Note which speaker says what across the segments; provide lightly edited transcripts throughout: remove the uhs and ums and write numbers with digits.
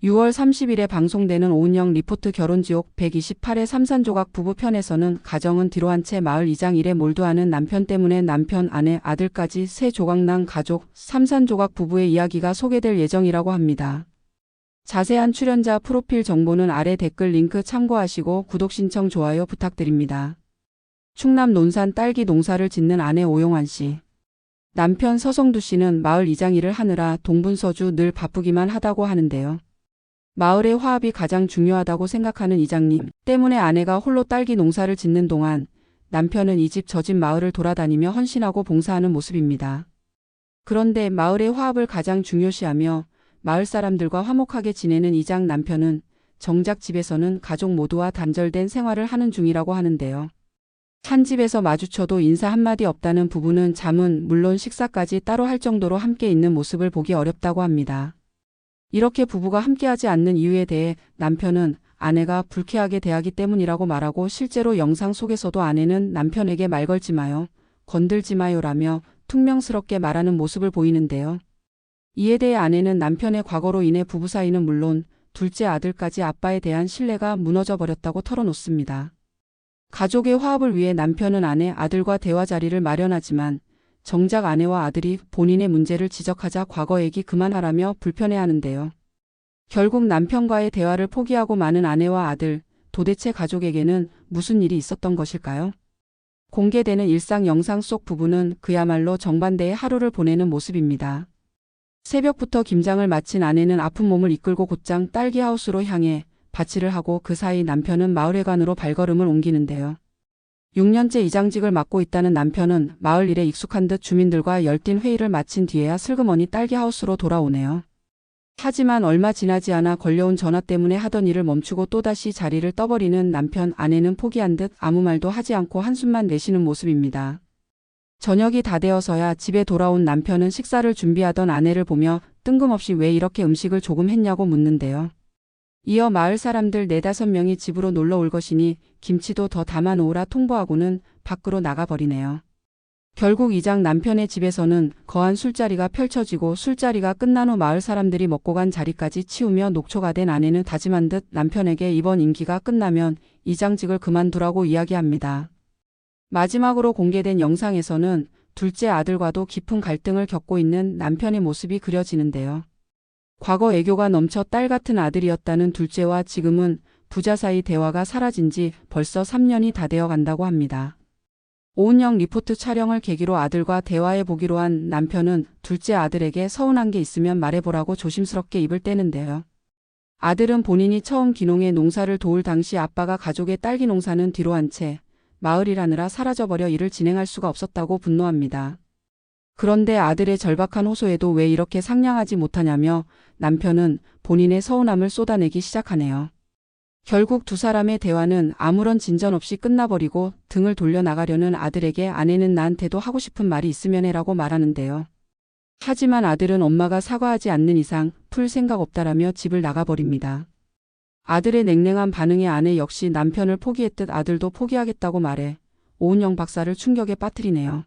Speaker 1: 6월 30일에 방송되는 오은영 리포트 결혼지옥 128회 삼산조각 부부 편에서는 가정은 뒤로 한 채 마을 이장 일에 몰두하는 남편 때문에 남편, 아내, 아들까지 세 조각난 가족 삼산조각 부부의 이야기가 소개될 예정이라고 합니다. 자세한 출연자 프로필 정보는 아래 댓글 링크 참고하시고 구독 신청 좋아요 부탁드립니다. 충남 논산 딸기 농사를 짓는 아내 오용환 씨. 남편 서성두 씨는 마을 이장 일을 하느라 동분서주 늘 바쁘기만 하다고 하는데요. 마을의 화합이 가장 중요하다고 생각하는 이장님 때문에 아내가 홀로 딸기 농사를 짓는 동안 남편은 이 집 저 집 마을을 돌아다니며 헌신하고 봉사하는 모습입니다. 그런데 마을의 화합을 가장 중요시하며 마을 사람들과 화목하게 지내는 이장 남편은 정작 집에서는 가족 모두와 단절된 생활을 하는 중이라고 하는데요. 한 집에서 마주쳐도 인사 한마디 없다는 부부는 잠은 물론 식사까지 따로 할 정도로 함께 있는 모습을 보기 어렵다고 합니다. 이렇게 부부가 함께하지 않는 이유에 대해 남편은 아내가 불쾌하게 대하기 때문이라고 말하고 실제로 영상 속에서도 아내는 남편에게 말 걸지 마요, 건들지 마요라며 퉁명스럽게 말하는 모습을 보이는데요. 이에 대해 아내는 남편의 과거로 인해 부부 사이는 물론 둘째 아들까지 아빠에 대한 신뢰가 무너져 버렸다고 털어놓습니다. 가족의 화합을 위해 남편은 아내, 아들과 대화 자리를 마련하지만 정작 아내와 아들이 본인의 문제를 지적하자 과거 얘기 그만하라며 불편해하는데요. 결국 남편과의 대화를 포기하고 마는 아내와 아들, 도대체 가족에게는 무슨 일이 있었던 것일까요? 공개되는 일상 영상 속 부부는 그야말로 정반대의 하루를 보내는 모습입니다. 새벽부터 김장을 마친 아내는 아픈 몸을 이끌고 곧장 딸기 하우스로 향해 밭일을 하고 그 사이 남편은 마을회관으로 발걸음을 옮기는데요. 6년째 이장직을 맡고 있다는 남편은 마을 일에 익숙한 듯 주민들과 열띤 회의를 마친 뒤에야 슬그머니 딸기 하우스로 돌아오네요. 하지만 얼마 지나지 않아 걸려온 전화 때문에 하던 일을 멈추고 또다시 자리를 떠버리는 남편, 아내는 포기한 듯 아무 말도 하지 않고 한숨만 내쉬는 모습입니다. 저녁이 다 되어서야 집에 돌아온 남편은 식사를 준비하던 아내를 보며 뜬금없이 왜 이렇게 음식을 조금 했냐고 묻는데요. 이어 마을 사람들 4-5명이 집으로 놀러 올 것이니 김치도 더 담아놓으라 통보하고는 밖으로 나가버리네요. 결국 이장 남편의 집에서는 거한 술자리가 펼쳐지고 술자리가 끝난 후 마을 사람들이 먹고 간 자리까지 치우며 녹초가 된 아내는 다짐한 듯 남편에게 이번 임기가 끝나면 이장직을 그만두라고 이야기합니다. 마지막으로 공개된 영상에서는 둘째 아들과도 깊은 갈등을 겪고 있는 남편의 모습이 그려지는데요. 과거 애교가 넘쳐 딸 같은 아들이었다는 둘째와 지금은 부자 사이 대화가 사라진 지 벌써 3년이 다 되어 간다고 합니다. 오은영 리포트 촬영을 계기로 아들과 대화해 보기로 한 남편은 둘째 아들에게 서운한 게 있으면 말해보라고 조심스럽게 입을 떼는데요. 아들은 본인이 처음 귀농에 농사를 도울 당시 아빠가 가족의 딸기 농사는 뒤로 한 채 마을 일하느라 사라져버려 일을 진행할 수가 없었다고 분노합니다. 그런데 아들의 절박한 호소에도 왜 이렇게 상냥하지 못하냐며 남편은 본인의 서운함을 쏟아내기 시작하네요. 결국 두 사람의 대화는 아무런 진전 없이 끝나버리고 등을 돌려나가려는 아들에게 아내는 나한테도 하고 싶은 말이 있으면 해라고 말하는데요. 하지만 아들은 엄마가 사과하지 않는 이상 풀 생각 없다라며 집을 나가버립니다. 아들의 냉랭한 반응에 아내 역시 남편을 포기했듯 아들도 포기하겠다고 말해 오은영 박사를 충격에 빠뜨리네요.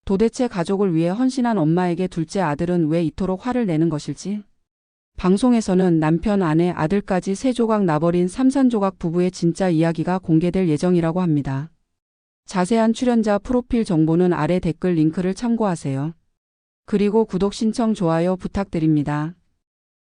Speaker 1: 도대체 가족을 위해 헌신한 엄마에게 둘째 아들은 왜 이토록 화를 내는 것일지? 방송에서는 남편, 아내, 아들까지 세 조각 나버린 삼산조각 부부의 진짜 이야기가 공개될 예정이라고 합니다. 자세한 출연자 프로필 정보는 아래 댓글 링크를 참고하세요. 그리고 구독 신청 좋아요 부탁드립니다.